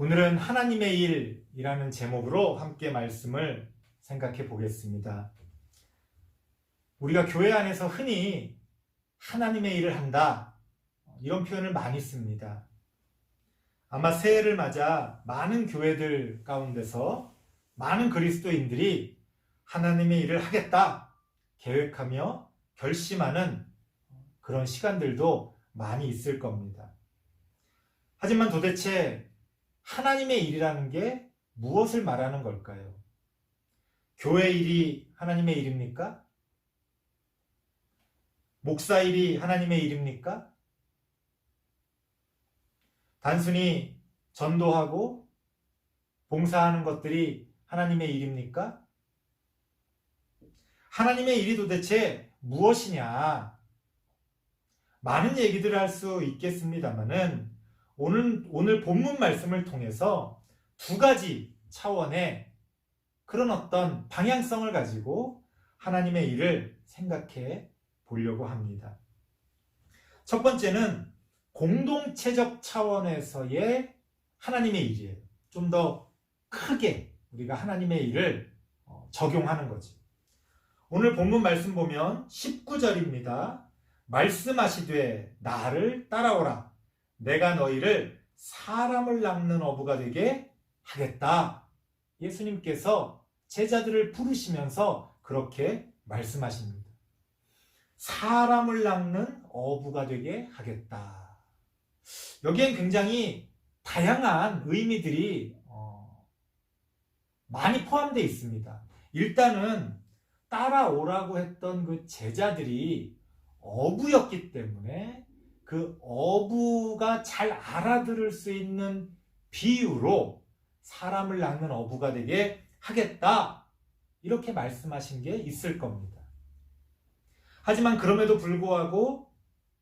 오늘은 하나님의 일이라는 제목으로 함께 말씀을 생각해 보겠습니다. 우리가 교회 안에서 흔히 하나님의 일을 한다, 이런 표현을 많이 씁니다. 아마 새해를 맞아 많은 교회들 가운데서 많은 그리스도인들이 하나님의 일을 하겠다 계획하며 결심하는 그런 시간들도 많이 있을 겁니다. 하지만 도대체 하나님의 일이라는 게 무엇을 말하는 걸까요? 교회 일이 하나님의 일입니까? 목사 일이 하나님의 일입니까? 단순히 전도하고 봉사하는 것들이 하나님의 일입니까? 하나님의 일이 도대체 무엇이냐? 많은 얘기들을 할 수 있겠습니다만은 오늘 본문 말씀을 통해서 두 가지 차원의 그런 어떤 방향성을 가지고 하나님의 일을 생각해 보려고 합니다. 첫 번째는 공동체적 차원에서의 하나님의 일이에요. 좀 더 크게 우리가 하나님의 일을 적용하는 거죠. 오늘 본문 말씀 보면 19절입니다. 말씀하시되 나를 따라오라. 내가 너희를 사람을 낚는 어부가 되게 하겠다. 예수님께서 제자들을 부르시면서 그렇게 말씀하십니다. 사람을 낚는 어부가 되게 하겠다. 여기엔 굉장히 다양한 의미들이 많이 포함되어 있습니다. 일단은 따라오라고 했던 그 제자들이 어부였기 때문에 그 어부가 잘 알아들을 수 있는 비유로 사람을 낚는 어부가 되게 하겠다, 이렇게 말씀하신 게 있을 겁니다. 하지만 그럼에도 불구하고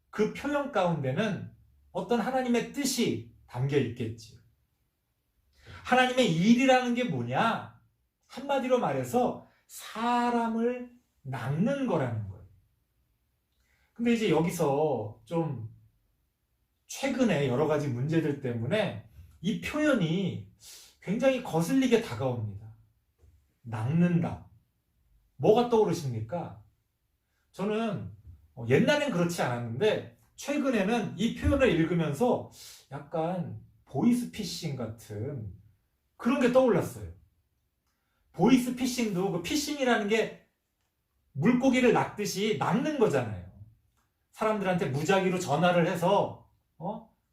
그 표현 가운데는 어떤 하나님의 뜻이 담겨 있겠지요. 하나님의 일이라는 게 뭐냐? 한마디로 말해서 사람을 낚는 거라는 거예요. 근데 이제 여기서 좀 최근에 여러 가지 문제들 때문에 이 표현이 굉장히 거슬리게 다가옵니다. 낚는다. 뭐가 떠오르십니까? 저는 옛날엔 그렇지 않았는데 최근에는 이 표현을 읽으면서 약간 보이스피싱 같은 그런 게 떠올랐어요. 보이스피싱도 그 피싱이라는 게 물고기를 낚듯이 낚는 거잖아요. 사람들한테 무작위로 전화를 해서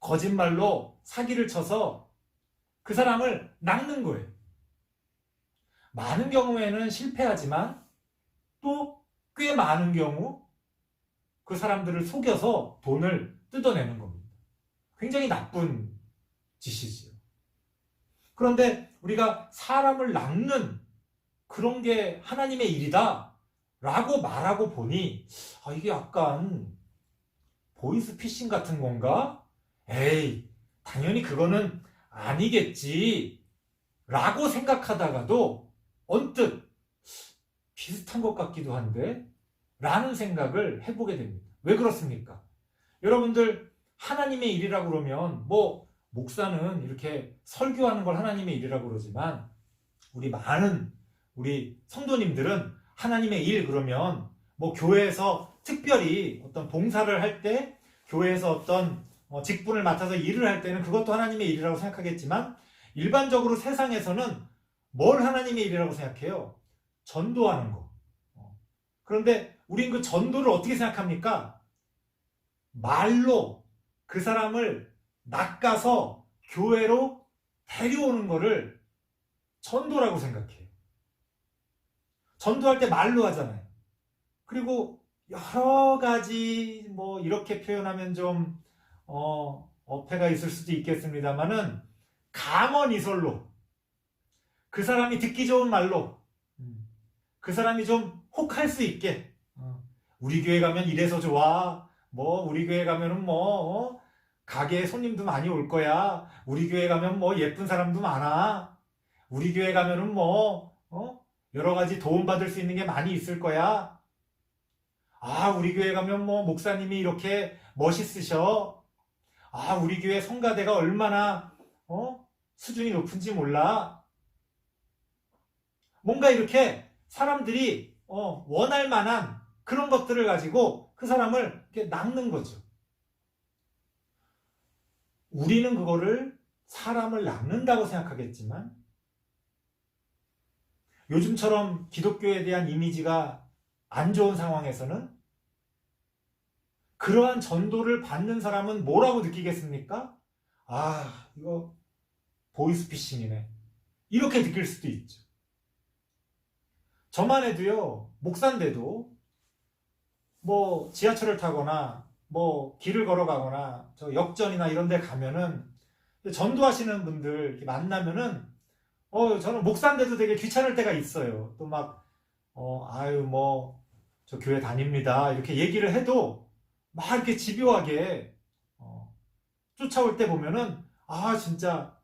거짓말로 사기를 쳐서 그 사람을 낚는 거예요. 많은 경우에는 실패하지만 또 꽤 많은 경우 그 사람들을 속여서 돈을 뜯어내는 겁니다. 굉장히 나쁜 짓이지요. 그런데 우리가 사람을 낚는 그런 게 하나님의 일이다 라고 말하고 보니 이게 약간 보이스피싱 같은 건가? 에이, 당연히 그거는 아니겠지 라고 생각하다가도 언뜻 비슷한 것 같기도 한데 라는 생각을 해보게 됩니다. 왜 그렇습니까? 여러분들 하나님의 일이라고 그러면 목사는 이렇게 설교하는 걸 하나님의 일이라고 그러지만 우리 성도님들은 하나님의 일 그러면 교회에서 특별히 어떤 봉사를 할 때 교회에서 어떤 직분을 맡아서 일을 할 때는 그것도 하나님의 일이라고 생각하겠지만 일반적으로 세상에서는 뭘 하나님의 일이라고 생각해요? 전도하는 거. 그런데 우린 그 전도를 어떻게 생각합니까? 말로 그 사람을 낚아서 교회로 데려오는 거를 전도라고 생각해요. 전도할 때 말로 하잖아요. 그리고 여러 가지 이렇게 표현하면 좀 어폐가 있을 수도 있겠습니다만은 감언이설로 그 사람이 듣기 좋은 말로 그 사람이 좀 혹할 수 있게 우리 교회 가면 이래서 좋아, 우리 교회 가면은 가게에 손님도 많이 올 거야, 우리 교회 가면 예쁜 사람도 많아, 우리 교회 가면은 여러 가지 도움받을 수 있는 게 많이 있을 거야, 우리 교회 가면 목사님이 이렇게 멋있으셔, 우리 교회 성가대가 얼마나 수준이 높은지 몰라. 뭔가 이렇게 사람들이 원할 만한 그런 것들을 가지고 그 사람을 이렇게 낚는 거죠. 우리는 그거를 사람을 낚는다고 생각하겠지만 요즘처럼 기독교에 대한 이미지가 안 좋은 상황에서는 그러한 전도를 받는 사람은 뭐라고 느끼겠습니까? 아, 이거 보이스피싱이네. 이렇게 느낄 수도 있죠. 저만 해도요, 목사인데도 뭐 지하철을 타거나 뭐 길을 걸어가거나 저 역전이나 이런 데 가면은 전도하시는 분들 이렇게 만나면은 저는 목사인데도 되게 귀찮을 때가 있어요. 또 막 아유 뭐 저 교회 다닙니다 이렇게 얘기를 해도 막 이렇게 집요하게 쫓아올 때 보면은 아 진짜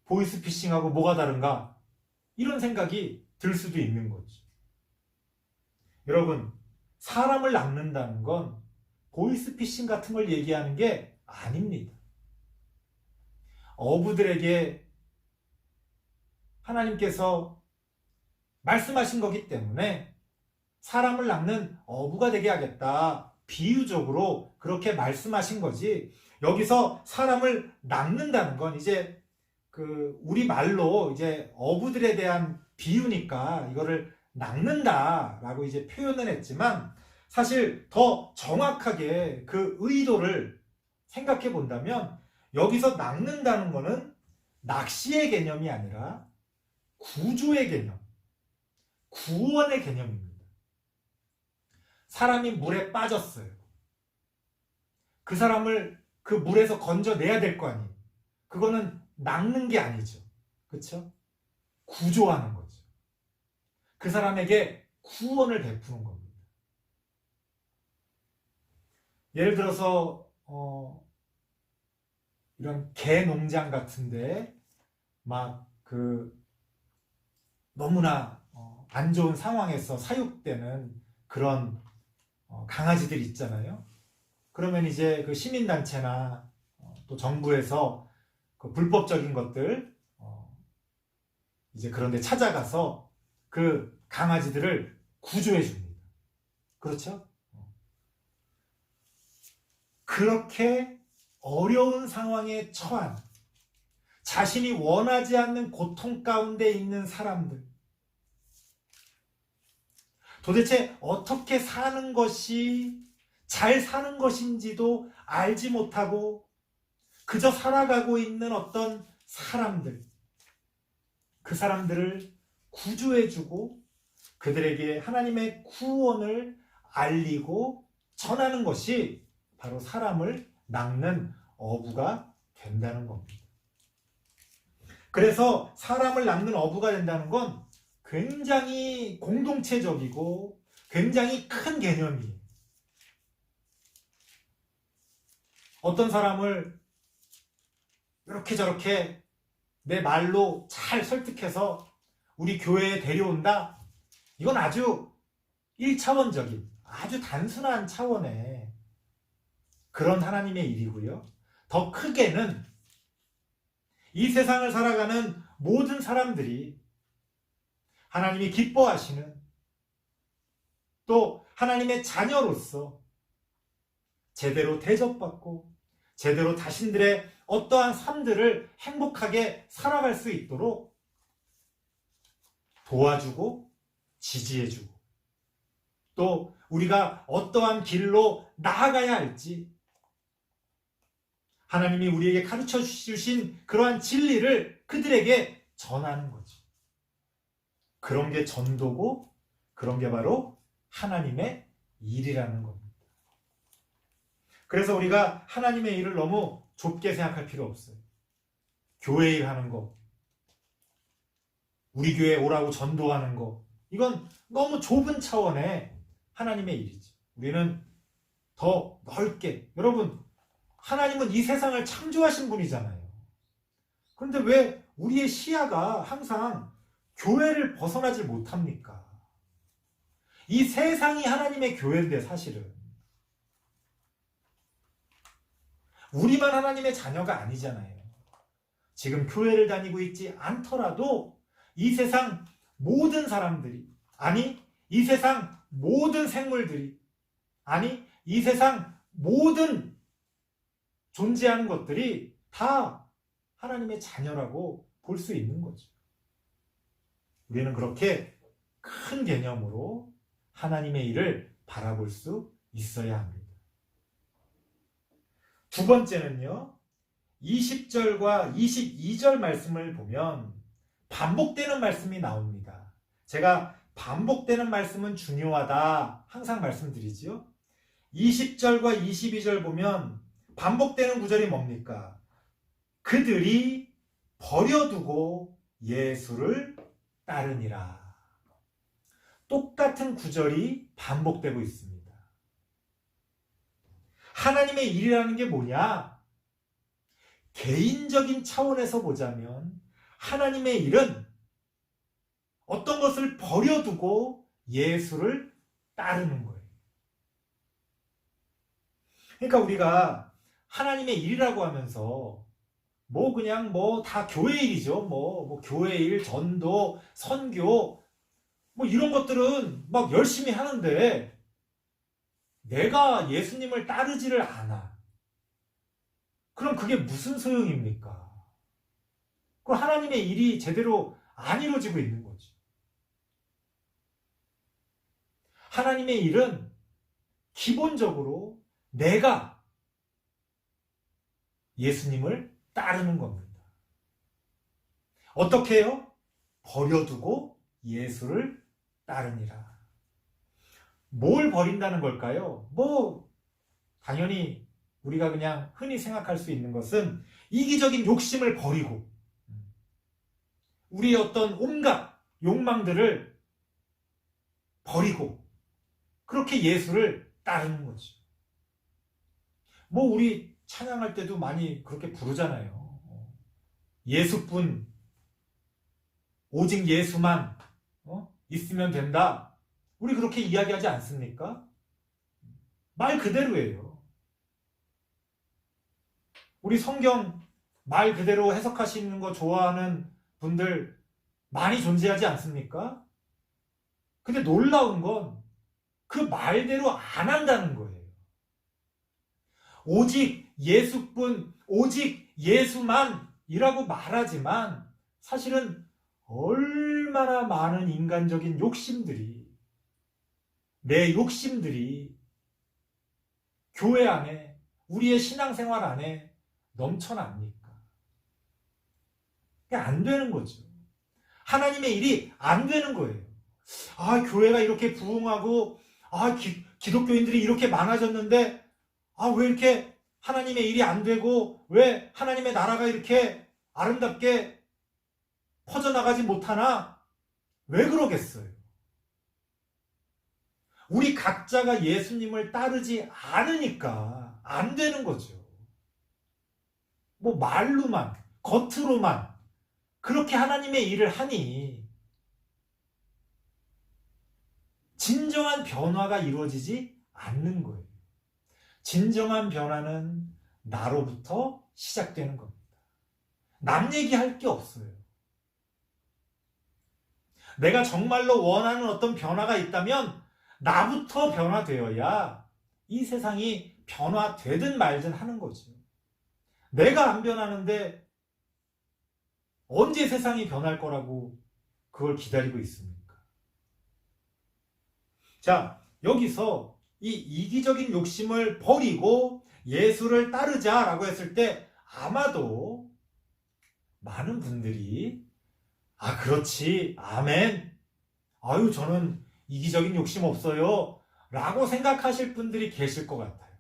보이스피싱하고 뭐가 다른가 이런 생각이 들 수도 있는 거죠. 여러분, 사람을 낚는다는 건 보이스피싱 같은 걸 얘기하는 게 아닙니다. 어부들에게 하나님께서 말씀하신 거기 때문에 사람을 낚는 어부가 되게 하겠다. 비유적으로 그렇게 말씀하신 거지. 여기서 사람을 낚는다는 건 이제 우리 말로 이제 어부들에 대한 비유니까 이거를 낚는다라고 이제 표현을 했지만 사실 더 정확하게 그 의도를 생각해 본다면 여기서 낚는다는 거는 낚시의 개념이 아니라 구조의 개념, 구원의 개념입니다. 사람이 물에 빠졌어요. 그 사람을 그 물에서 건져내야 될 거 아니에요. 그거는 낚는 게 아니죠. 그렇죠? 구조하는 거죠. 그 사람에게 구원을 베푸는 겁니다. 예를 들어서 이런 개 농장 같은데 막 너무나 안 좋은 상황에서 사육되는 그런 강아지들 있잖아요. 그러면 이제 그 시민단체나 또 정부에서 그 불법적인 것들 이제 그런데 찾아가서 그 강아지들을 구조해 줍니다. 그렇죠? 그렇게 어려운 상황에 처한 자신이 원하지 않는 고통 가운데 있는 사람들, 도대체 어떻게 사는 것이 잘 사는 것인지도 알지 못하고 그저 살아가고 있는 어떤 사람들, 그 사람들을 구조해주고 그들에게 하나님의 구원을 알리고 전하는 것이 바로 사람을 낚는 어부가 된다는 겁니다. 그래서 사람을 낚는 어부가 된다는 건 굉장히 공동체적이고 굉장히 큰 개념이에요. 어떤 사람을 이렇게 저렇게 내 말로 잘 설득해서 우리 교회에 데려온다? 이건 아주 1차원적인, 아주 단순한 차원의 그런 하나님의 일이고요. 더 크게는 이 세상을 살아가는 모든 사람들이 하나님이 기뻐하시는 또 하나님의 자녀로서 제대로 대접받고 제대로 자신들의 어떠한 삶들을 행복하게 살아갈 수 있도록 도와주고 지지해주고 또 우리가 어떠한 길로 나아가야 할지 하나님이 우리에게 가르쳐 주신 그러한 진리를 그들에게 전하는 거죠. 그런 게 전도고 그런 게 바로 하나님의 일이라는 겁니다. 그래서 우리가 하나님의 일을 너무 좁게 생각할 필요 없어요. 교회 일 하는 거, 우리 교회에 오라고 전도하는 거, 이건 너무 좁은 차원의 하나님의 일이죠. 우리는 더 넓게, 여러분, 하나님은 이 세상을 창조하신 분이잖아요. 그런데 왜 우리의 시야가 항상 교회를 벗어나질 못합니까? 이 세상이 하나님의 교회인데 사실은 우리만 하나님의 자녀가 아니잖아요. 지금 교회를 다니고 있지 않더라도 이 세상 모든 사람들이, 아니 이 세상 모든 생물들이, 아니 이 세상 모든 존재하는 것들이 다 하나님의 자녀라고 볼 수 있는 거죠. 우리는 그렇게 큰 개념으로 하나님의 일을 바라볼 수 있어야 합니다. 두 번째는요, 20절과 22절 말씀을 보면 반복되는 말씀이 나옵니다. 제가 반복되는 말씀은 중요하다 항상 말씀드리지요. 20절과 22절 보면 반복되는 구절이 뭡니까? 그들이 버려두고 예수를 따르니라. 똑같은 구절이 반복되고 있습니다. 하나님의 일이라는 게 뭐냐? 개인적인 차원에서 보자면 하나님의 일은 어떤 것을 버려두고 예수를 따르는 거예요. 그러니까 우리가 하나님의 일이라고 하면서 그냥 다 교회 일이죠. 교회 일, 전도, 선교, 이런 것들은 막 열심히 하는데 내가 예수님을 따르지를 않아. 그럼 그게 무슨 소용입니까? 그럼 하나님의 일이 제대로 안 이루어지고 있는 거죠. 하나님의 일은 기본적으로 내가 예수님을 따르는 겁니다. 어떻게 해요? 버려두고 예수를 따르니라. 뭘 버린다는 걸까요? 당연히 우리가 그냥 흔히 생각할 수 있는 것은 이기적인 욕심을 버리고 우리의 어떤 온갖 욕망들을 버리고 그렇게 예수를 따르는 거죠. 우리 찬양할 때도 많이 그렇게 부르잖아요. 예수뿐, 오직 예수만 있으면 된다. 우리 그렇게 이야기하지 않습니까? 말 그대로예요. 우리 성경 말 그대로 해석하시는 거 좋아하는 분들 많이 존재하지 않습니까? 근데 놀라운 건 그 말대로 안 한다는 거예요. 오직 예수뿐, 오직 예수만이라고 말하지만 사실은 얼마나 많은 인간적인 욕심들이, 내 욕심들이 교회 안에, 우리의 신앙생활 안에 넘쳐납니까? 그게 안 되는 거죠. 하나님의 일이 안 되는 거예요. 교회가 이렇게 부흥하고, 기독교인들이 이렇게 많아졌는데, 왜 이렇게 하나님의 일이 안 되고, 왜 하나님의 나라가 이렇게 아름답게 퍼져나가지 못하나? 왜 그러겠어요? 우리 각자가 예수님을 따르지 않으니까 안 되는 거죠. 말로만, 겉으로만 그렇게 하나님의 일을 하니 진정한 변화가 이루어지지 않는 거예요. 진정한 변화는 나로부터 시작되는 겁니다. 남 얘기할 게 없어요. 내가 정말로 원하는 어떤 변화가 있다면 나부터 변화되어야 이 세상이 변화되든 말든 하는 거죠. 내가 안 변하는데 언제 세상이 변할 거라고 그걸 기다리고 있습니까? 자, 여기서 이 이기적인 욕심을 버리고 예수를 따르자라고 했을 때 아마도 많은 분들이 그렇지, 아멘, 저는 이기적인 욕심 없어요 라고 생각하실 분들이 계실 것 같아요.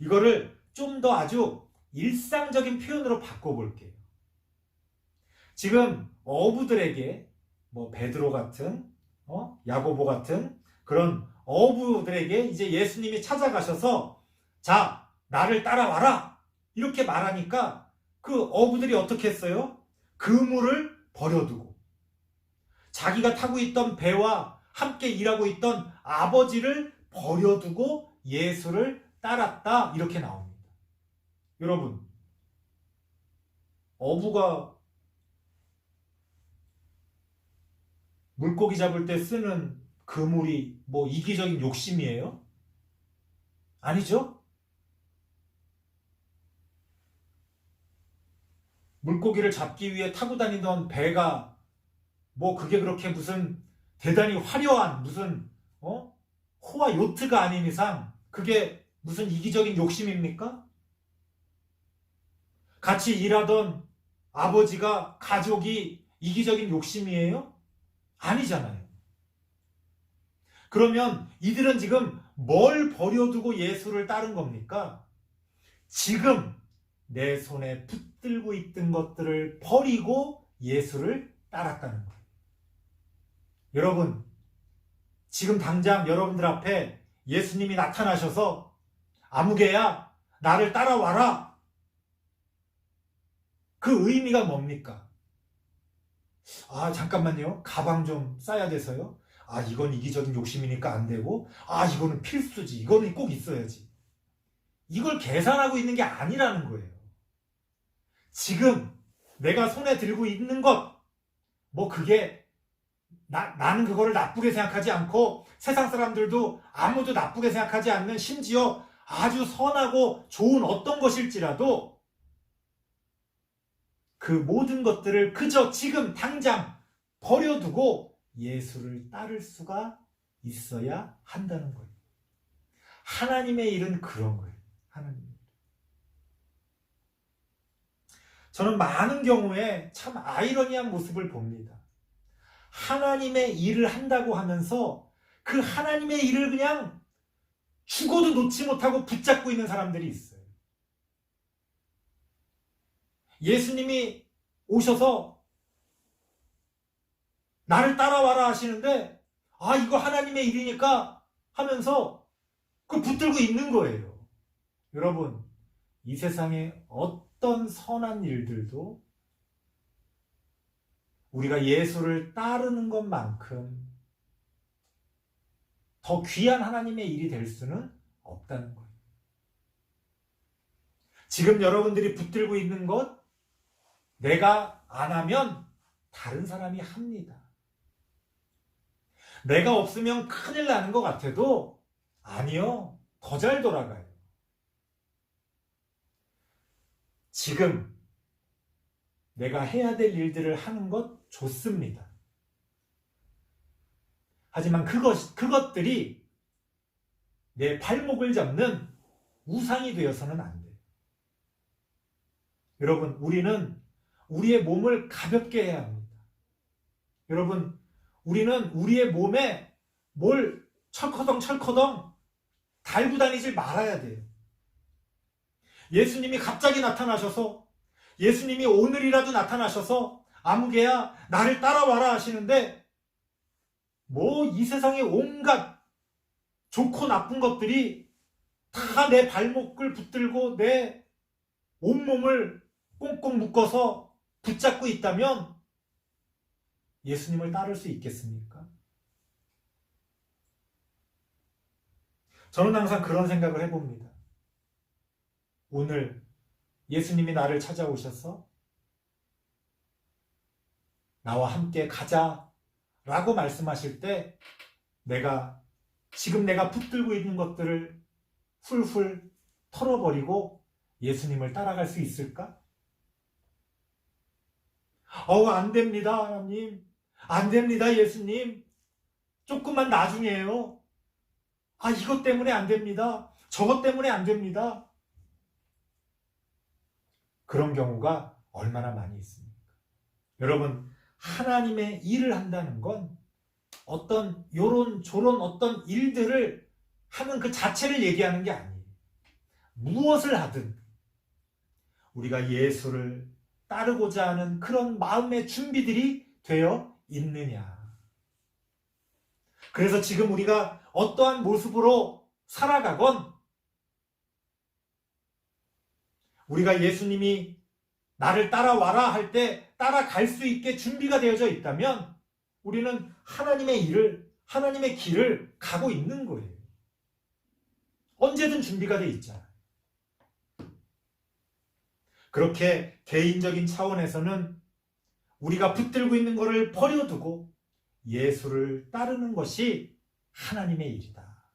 이거를 좀 더 아주 일상적인 표현으로 바꿔볼게요. 지금 어부들에게 베드로 같은 야고보 같은 그런 어부들에게 이제 예수님이 찾아가셔서 자, 나를 따라와라 이렇게 말하니까 그 어부들이 어떻게 했어요? 그물을 버려두고 자기가 타고 있던 배와 함께 일하고 있던 아버지를 버려두고 예수를 따랐다 이렇게 나옵니다. 여러분, 어부가 물고기 잡을 때 쓰는 그물이 뭐 이기적인 욕심이에요? 아니죠? 물고기를 잡기 위해 타고 다니던 배가 뭐 그게 그렇게 무슨 대단히 화려한 무슨 호화 요트가 아닌 이상 그게 무슨 이기적인 욕심입니까? 같이 일하던 아버지가 가족이 이기적인 욕심이에요? 아니잖아요. 그러면 이들은 지금 뭘 버려두고 예수를 따른 겁니까? 지금 내 손에 붙들고 있던 것들을 버리고 예수를 따랐다는 거예요. 여러분, 지금 당장 여러분들 앞에 예수님이 나타나셔서 아무개야, 나를 따라와라. 그 의미가 뭡니까? 아, 잠깐만요. 가방 좀 싸야 돼서요. 아, 이건 이기적인 욕심이니까 안 되고, 아, 이거는 필수지. 이거는 꼭 있어야지. 이걸 계산하고 있는 게 아니라는 거예요. 지금 내가 손에 들고 있는 것, 뭐 그게 나는 그거를 나쁘게 생각하지 않고 세상 사람들도 아무도 나쁘게 생각하지 않는 심지어 아주 선하고 좋은 어떤 것일지라도 그 모든 것들을 그저 지금 당장 버려두고 예수를 따를 수가 있어야 한다는 거예요. 하나님의 일은 그런 거예요. 하나님. 저는 많은 경우에 참 아이러니한 모습을 봅니다. 하나님의 일을 한다고 하면서 그 하나님의 일을 그냥 죽어도 놓지 못하고 붙잡고 있는 사람들이 있어요. 예수님이 오셔서 나를 따라와라 하시는데 아, 이거 하나님의 일이니까 하면서 그 붙들고 있는 거예요. 여러분, 이 세상에 어떤 선한 일들도 우리가 예수를 따르는 것만큼 더 귀한 하나님의 일이 될 수는 없다는 거예요. 지금 여러분들이 붙들고 있는 것 내가 안 하면 다른 사람이 합니다. 내가 없으면 큰일 나는 것 같아도 아니요. 더 잘 돌아가요. 지금 내가 해야 될 일들을 하는 것 좋습니다. 하지만 그것들이 내 발목을 잡는 우상이 되어서는 안 돼요. 여러분, 우리는 우리의 몸을 가볍게 해야 합니다. 여러분, 우리는 우리의 몸에 뭘 철커덩 달고 다니지 말아야 돼요. 예수님이 갑자기 나타나셔서 예수님이 오늘이라도 나타나셔서 아무개야 나를 따라와라 하시는데 뭐 이 세상의 온갖 좋고 나쁜 것들이 다 내 발목을 붙들고 내 온몸을 꽁꽁 묶어서 붙잡고 있다면 예수님을 따를 수 있겠습니까? 저는 항상 그런 생각을 해봅니다. 오늘 예수님이 나를 찾아오셔서 나와 함께 가자라고 말씀하실 때 지금 내가 붙들고 있는 것들을 훌훌 털어버리고 예수님을 따라갈 수 있을까? 안 됩니다, 하나님. 안 됩니다, 예수님. 조금만 나중에요. 이것 때문에 안 됩니다. 저것 때문에 안 됩니다. 그런 경우가 얼마나 많이 있습니까? 여러분, 하나님의 일을 한다는 건 어떤 요런 저런 어떤 일들을 하는 그 자체를 얘기하는 게 아니에요. 무엇을 하든 우리가 예수를 따르고자 하는 그런 마음의 준비들이 되어 있느냐. 그래서 지금 우리가 어떠한 모습으로 살아가건 우리가 예수님이 나를 따라와라 할 때 따라갈 수 있게 준비가 되어져 있다면 우리는 하나님의 일을, 하나님의 길을 가고 있는 거예요. 언제든 준비가 돼 있잖아요. 그렇게 개인적인 차원에서는 우리가 붙들고 있는 것을 버려두고 예수를 따르는 것이 하나님의 일이다.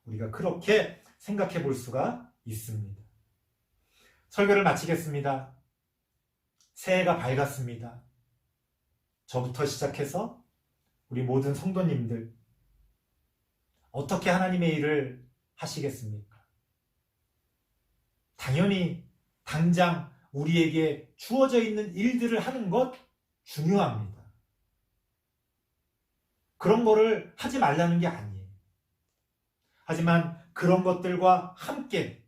우리가 그렇게 생각해 볼 수가 있습니다. 설교를 마치겠습니다. 새해가 밝았습니다. 저부터 시작해서 우리 모든 성도님들 어떻게 하나님의 일을 하시겠습니까? 당연히 당장 우리에게 주어져 있는 일들을 하는 것 중요합니다. 그런 거를 하지 말라는 게 아니에요. 하지만 그런 것들과 함께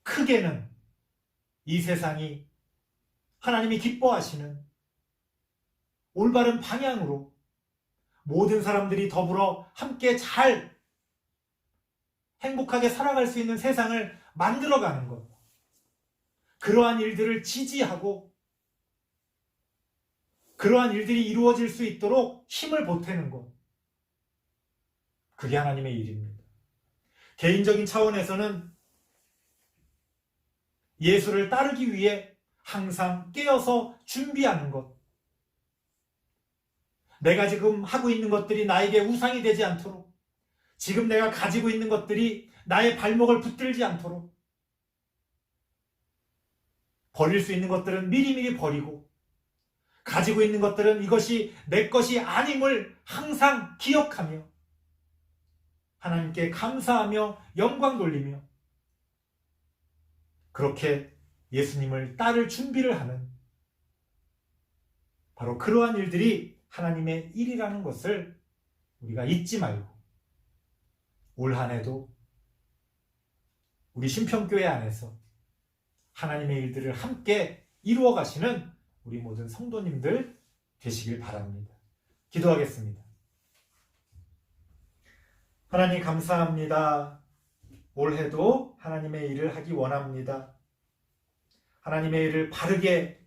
크게는 이 세상이 하나님이 기뻐하시는 올바른 방향으로 모든 사람들이 더불어 함께 잘 행복하게 살아갈 수 있는 세상을 만들어가는 것. 그러한 일들을 지지하고 그러한 일들이 이루어질 수 있도록 힘을 보태는 것. 그게 하나님의 일입니다. 개인적인 차원에서는 예수를 따르기 위해 항상 깨어서 준비하는 것. 내가 지금 하고 있는 것들이 나에게 우상이 되지 않도록, 지금 내가 가지고 있는 것들이 나의 발목을 붙들지 않도록, 버릴 수 있는 것들은 미리미리 버리고, 가지고 있는 것들은 이것이 내 것이 아님을 항상 기억하며 하나님께 감사하며 영광 돌리며 그렇게 예수님을 따를 준비를 하는 바로 그러한 일들이 하나님의 일이라는 것을 우리가 잊지 말고 올 한 해도 우리 신평교회 안에서 하나님의 일들을 함께 이루어 가시는 우리 모든 성도님들 되시길 바랍니다. 기도하겠습니다. 하나님 감사합니다. 올해도 하나님의 일을 하기 원합니다. 하나님의 일을 바르게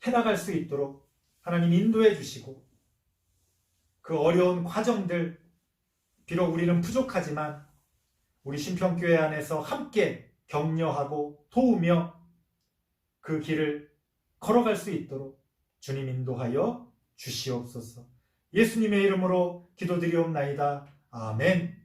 해나갈 수 있도록 하나님 인도해 주시고 그 어려운 과정들, 비록 우리는 부족하지만 우리 신평교회 안에서 함께 격려하고 도우며 그 길을 걸어갈 수 있도록 주님 인도하여 주시옵소서. 예수님의 이름으로 기도드리옵나이다. 아멘.